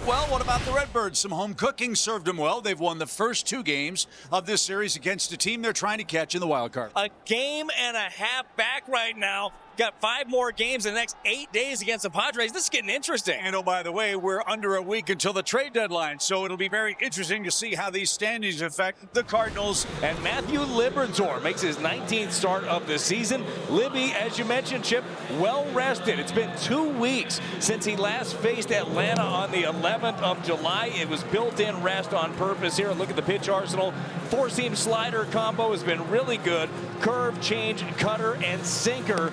Well, what about the Redbirds? Some home cooking served them well. They've won the first 2 games of this series against a team they're trying to catch in the wild card. A game and a half back right now. Got 5 more games in the next 8 days against the Padres. This is getting interesting. And oh, by the way, we're under a week until the trade deadline, so it'll be very interesting to see how these standings affect the Cardinals. And Matthew Liberatore makes his 19th start of the season. Libby, as you mentioned, Chip, well rested. It's been 2 weeks since he last faced Atlanta on the 11th of July. It was built-in rest on purpose here. Look at the pitch arsenal. 4-seam slider combo has been really good. Curve, change, cutter, and sinker.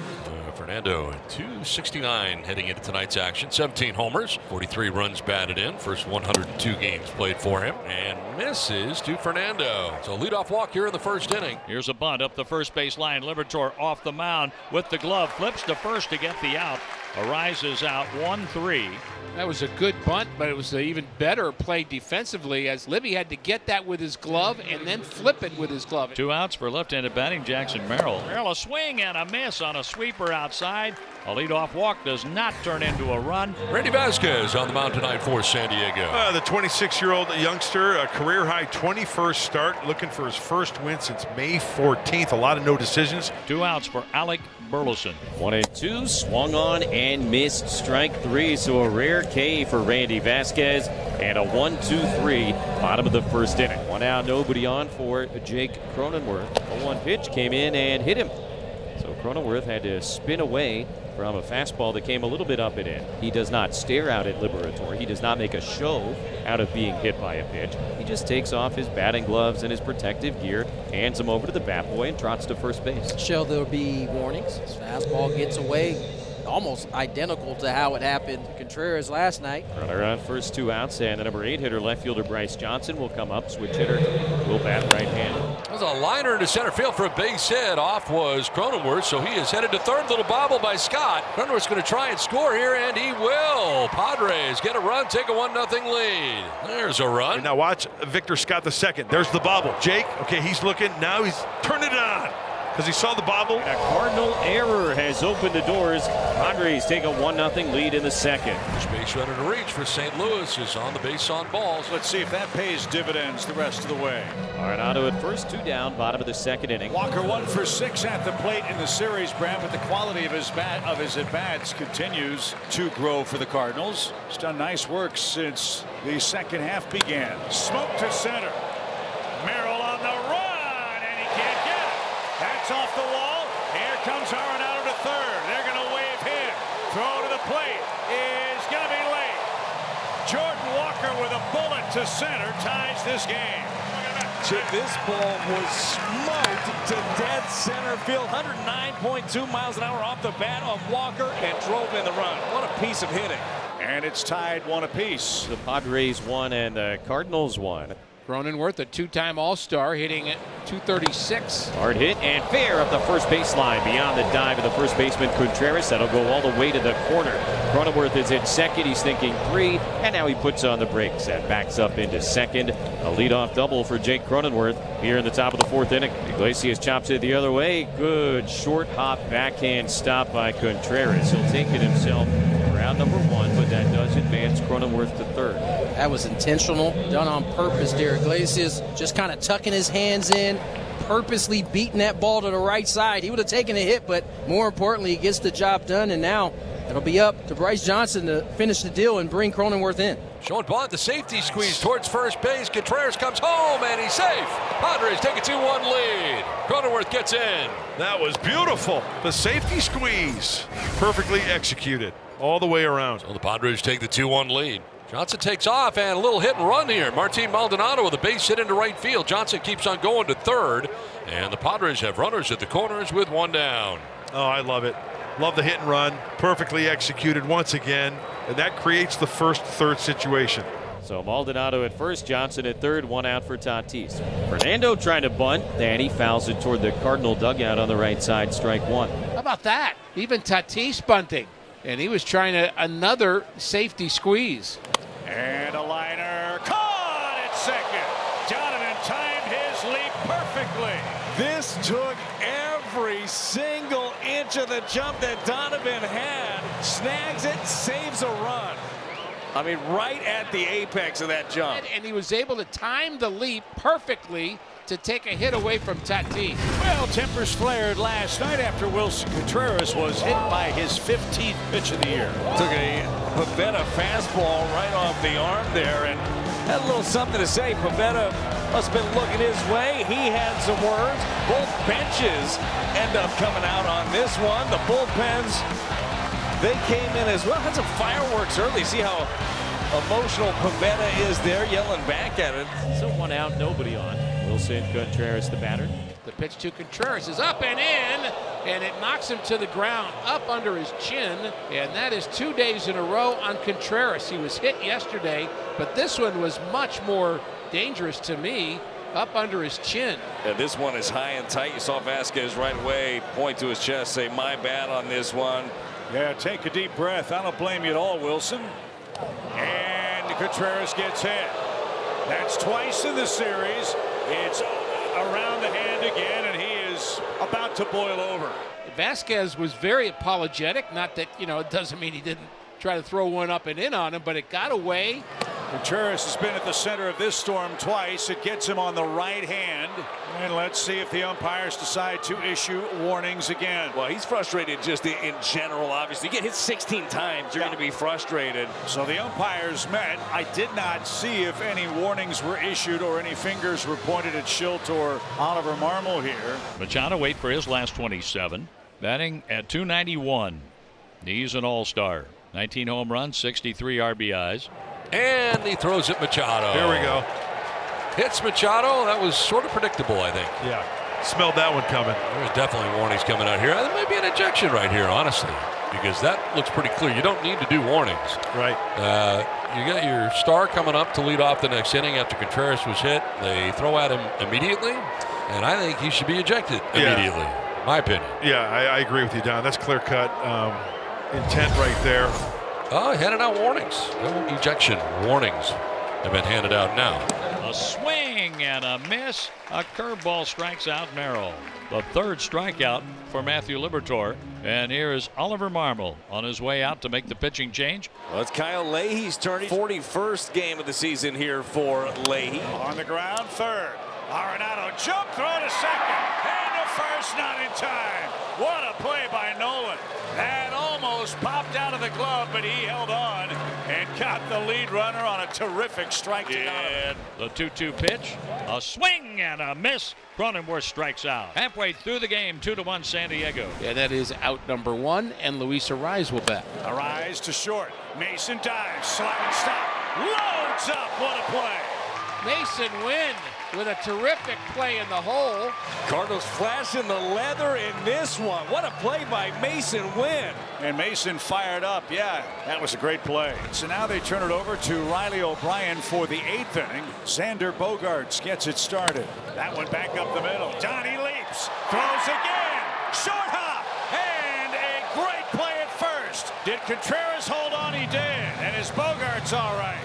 Fernando at 269 heading into tonight's action. 17 homers, 43 runs batted in. First 102 games played for him. And misses to Fernando. So leadoff walk here in the first inning. Here's a bunt up the first base line. Liberatore off the mound with the glove. Flips to first to get the out. Arises out 1-3. That was a good bunt, but it was an even better play defensively as Libby had to get that with his glove and then flip it with his glove. 2 outs for left-handed batting Jackson Merrill. Merrill a swing and a miss on a sweeper outside. A leadoff walk does not turn into a run. Randy Vasquez on the mound tonight for San Diego. The 26-year-old youngster, a career-high 21st start, looking for his first win since May 14th. A lot of no decisions. 2 outs for Alec Burleson. 1-2, swung on and missed, strike 3. So a rare K for Randy Vasquez and a 1-2-3 bottom of the first inning. 1 out, nobody on for Jake Cronenworth. A 1 pitch came in and hit him. So Cronenworth had to spin away from a fastball that came a little bit up and in. He does not stare out at Liberatore. He does not make a show out of being hit by a pitch. He just takes off his batting gloves and his protective gear, hands them over to the bat boy, and trots to first base. Shall there be warnings? His fastball gets away, almost identical to how it happened to Contreras last night. Runner on first, 2 outs, and the number 8 hitter, left fielder Bryce Johnson, will come up. Switch hitter will bat right-handed. There's a liner into center field for a base hit. Off was Cronenworth, so he is headed to third. Little bobble by Scott. Cronenworth's going to try and score here, and he will. Padres get a run, take a 1-0 lead. There's a run. And now watch Victor Scott the second. There's the bobble. Jake, okay, he's looking. Now he's turning it on because he saw the bobble. A Cardinal error has opened the doors. Padres take a 1-0 lead in the second. Base runner to reach for St. Louis is on the base on balls. Let's see if that pays dividends the rest of the way. Arenado at first, 2 down, bottom of the second inning. Walker 1 for 6 at the plate in the series, Brad, but the quality of his at-bats continues to grow for the Cardinals. He's done nice work since the second half began. Smoke to center. Merrill on the run, and he can't get it. That's off the wall. Here comes Arenado to third. They're going to wave him. Throw to the plate is going to be late. Jordan Walker with a bullet to center ties this game. Chip, this ball was smoked to dead center field. 109.2 miles an hour off the bat of Walker and drove in the run. What a piece of hitting. And it's tied 1 apiece. The Padres won and the Cardinals won. Cronenworth, a 2-time All-Star, hitting at 236. Hard hit and fair up the first baseline beyond the dive of the first baseman Contreras. That'll go all the way to the corner. Cronenworth is in second. He's thinking 3, and now he puts on the brakes and backs up into second. A leadoff double for Jake Cronenworth here in the top of the 4th inning. Iglesias chops it the other way. Good short hop backhand stop by Contreras. He'll take it himself for out number 1, but that does advance Cronenworth to third. That was intentional, done on purpose there. Iglesias just kind of tucking his hands in, purposely beating that ball to the right side. He would have taken a hit, but more importantly, he gets the job done, and now it'll be up to Bryce Johnson to finish the deal and bring Cronenworth in. Showing Bond the safety squeeze towards first base. Contreras comes home and he's safe. Padres take a 2-1 lead. Cronenworth gets in. That was beautiful. The safety squeeze. Perfectly executed all the way around. So the Padres take the 2-1 lead. Johnson takes off and a little hit and run here. Martin Maldonado with a base hit into right field. Johnson keeps on going to third. And the Padres have runners at the corners with 1 down. Oh, I love it. Love the hit and run. Perfectly executed once again. And that creates the first-third situation. So Maldonado at first, Johnson at third, 1 out for Tatis. Fernando trying to bunt, and he fouls it toward the Cardinal dugout on the right side, strike 1. How about that? Even Tatis bunting. And he was trying another safety squeeze. And a liner caught at second. Donovan timed his leap perfectly. This took every single inch of the jump that Donovan had. Snags it, saves a run. I mean, right at the apex of that jump. And he was able to time the leap perfectly to take a hit away from Tatis. Well, tempers flared last night after Wilson Contreras was hit by his 15th pitch of the year. Took a Pivetta fastball right off the arm there and had a little something to say. Pivetta must have been looking his way. He had some words. Both benches end up coming out on this one. The bullpens, they came in as well. Had some fireworks early. See how emotional Pivetta is there, yelling back at it. So 1 out, nobody on. Wilson Contreras, the batter. The pitch to Contreras is up and in, and it knocks him to the ground, up under his chin, and that is 2 days in a row on Contreras. He was hit yesterday, but this one was much more dangerous to me, up under his chin. Yeah, this one is high and tight. You saw Vasquez right away point to his chest, say, my bad on this one. Yeah, take a deep breath. I don't blame you at all, Wilson. And Contreras gets hit. That's twice in the series. It's around the hand again, and he is about to boil over. Vasquez was very apologetic. Not that, it doesn't mean he didn't try to throw one up and in on him, but it got away. Contreras has been at the center of this storm twice. It gets him on the right hand. And let's see if the umpires decide to issue warnings again. Well, he's frustrated just in general, obviously. You get hit 16 times, you're going to be frustrated. So the umpires met. I did not see if any warnings were issued or any fingers were pointed at Schilt or Oliver Marmol here. Machado wait for his last 27. Batting at .291. He's an all-star. 19 home runs, 63 RBIs. And he throws at Machado. Here we go. Hits Machado. That was sort of predictable, I think. Yeah. Smelled that one coming. There's definitely warnings coming out here. There might be an ejection right here, honestly, because that looks pretty clear. You don't need to do warnings. Right. You got your star coming up to lead off the next inning after Contreras was hit. They throw at him immediately, and I think he should be ejected immediately. My opinion. Yeah, I agree with you, Don. That's clear cut intent right there. Handed out warnings. No ejection warnings have been handed out now. A swing and a miss. A curveball strikes out Merrill. The third strikeout for Matthew Liberatore. And here is Oliver Marmol on his way out to make the pitching change. Well, it's Kyle Leahy's turn. 41st game of the season here for Leahy. On the ground, third. Arenado jump throw to second. And to first, not in time. What a play by Nolan. That almost popped out of the glove, but he held on and got the lead runner on a terrific strike to Donovan. The 2-2 pitch. A swing and a miss. Cronenworth strikes out. Halfway through the game, 2-1 San Diego. And that is out number 1, and Luis Arraez will bat. Arraez to short. Mason dives. Slide stop. Loads up. What a play. Mason Wynn with a terrific play in the hole. Cardinals flashing the leather in this one. What a play by Mason Wynn. And Mason fired up. Yeah, that was a great play. So now they turn it over to Riley O'Brien for the 8th inning. Xander Bogaerts gets it started. That one back up the middle. Donnie leaps. Throws again. Short hop. And a great play at first. Did Contreras hold on? He did. And is Bogaerts all right?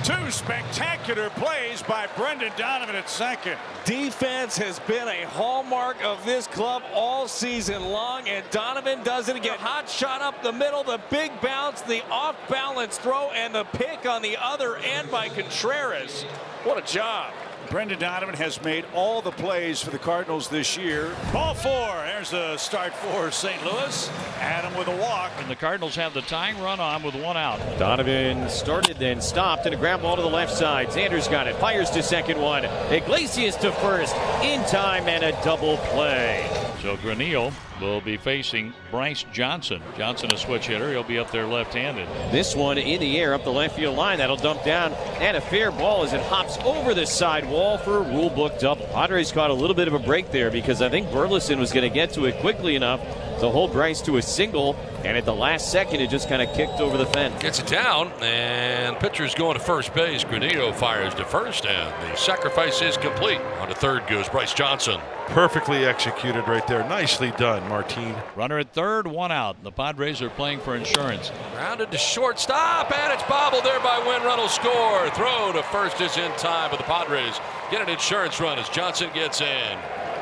2 spectacular plays by Brendan Donovan at second. Defense has been a hallmark of this club all season long, and Donovan does it again. Hot shot up the middle, the big bounce, the off-balance throw, and the pick on the other end by Contreras. What a job. Brendan Donovan has made all the plays for the Cardinals this year. Ball 4. There's the start for St. Louis. Adam with a walk. And the Cardinals have the tying run on with 1 out. Donovan started, then stopped, and a ground ball to the left side. Sanders got it, fires to second one. Iglesias to first, in time, and a double play. So Granillo will be facing Bryce Johnson. Johnson, a switch hitter. He'll be up there left-handed. This one in the air up the left field line. That'll dump down, and a fair ball as it hops over the side wall for a rule book double. Padres caught a little bit of a break there because I think Burleson was going to get to it quickly enough to hold Bryce to a single, and at the last second it just kind of kicked over the fence. Gets it down, and pitcher's going to first base. Granillo fires to first, and the sacrifice is complete. On to third goes Bryce Johnson. Perfectly executed right there. Nicely done, Martin. Runner at third, 1 out. The Padres are playing for insurance. Rounded to shortstop, and it's bobbled there by Wynn. Runnels score. Throw to first is in time, but the Padres get an insurance run as Johnson gets in.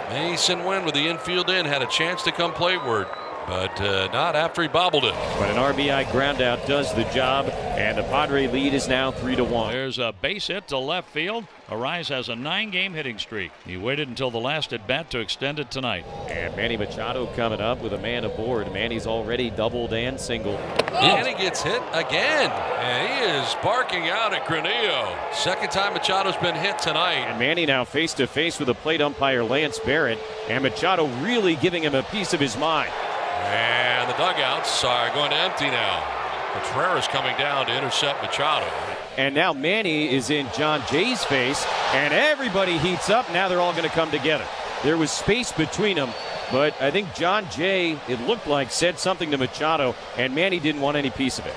Mason Wynn with the infield in had a chance to come playward. but not after he bobbled it. But an RBI groundout does the job, and the Padre lead is now 3-1. There's a base hit to left field. Arise has a 9-game hitting streak. He waited until the last at bat to extend it tonight. And Manny Machado coming up with a man aboard. Manny's already doubled and singled. And he gets hit again. And he is barking out at Granillo. Second time Machado's been hit tonight. And Manny now face to face with the plate umpire Lance Barrett, and Machado really giving him a piece of his mind. And the dugouts are going to empty now. Contreras coming down to intercept Machado. And now Manny is in John Jay's face, and everybody heats up. Now they're all going to come together. There was space between them, but I think John Jay, it looked like, said something to Machado, and Manny didn't want any piece of it.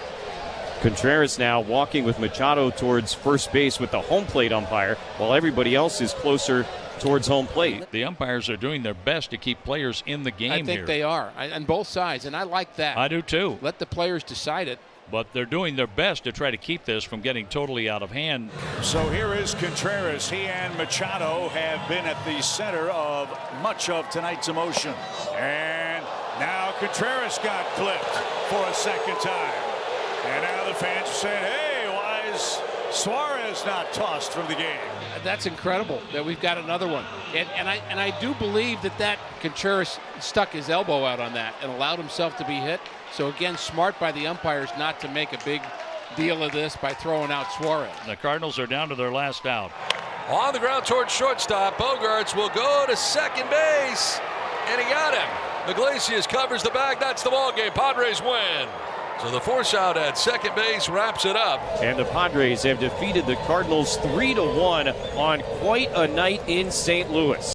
Contreras now walking with Machado towards first base with the home plate umpire, while everybody else is closer towards home plate. The umpires are doing their best to keep players in the game. I think they are, on both sides, and I like that. I do too. Let the players decide it. But they're doing their best to try to keep this from getting totally out of hand. So here is Contreras. He and Machado have been at the center of much of tonight's emotion. And now Contreras got clipped for a second time. And now the fans are saying, hey, why is Suarez not tossed from the game? That's incredible that we've got another one. And I do believe that Contreras stuck his elbow out on that and allowed himself to be hit. So again, smart by the umpires not to make a big deal of this by throwing out Suarez. The Cardinals are down to their last out. On the ground towards shortstop, Bogarts will go to second base, and he got him. Iglesias covers the bag. That's the ball game. Padres win. So the force out at second base wraps it up. And the Padres have defeated the Cardinals 3-1 on quite a night in St. Louis.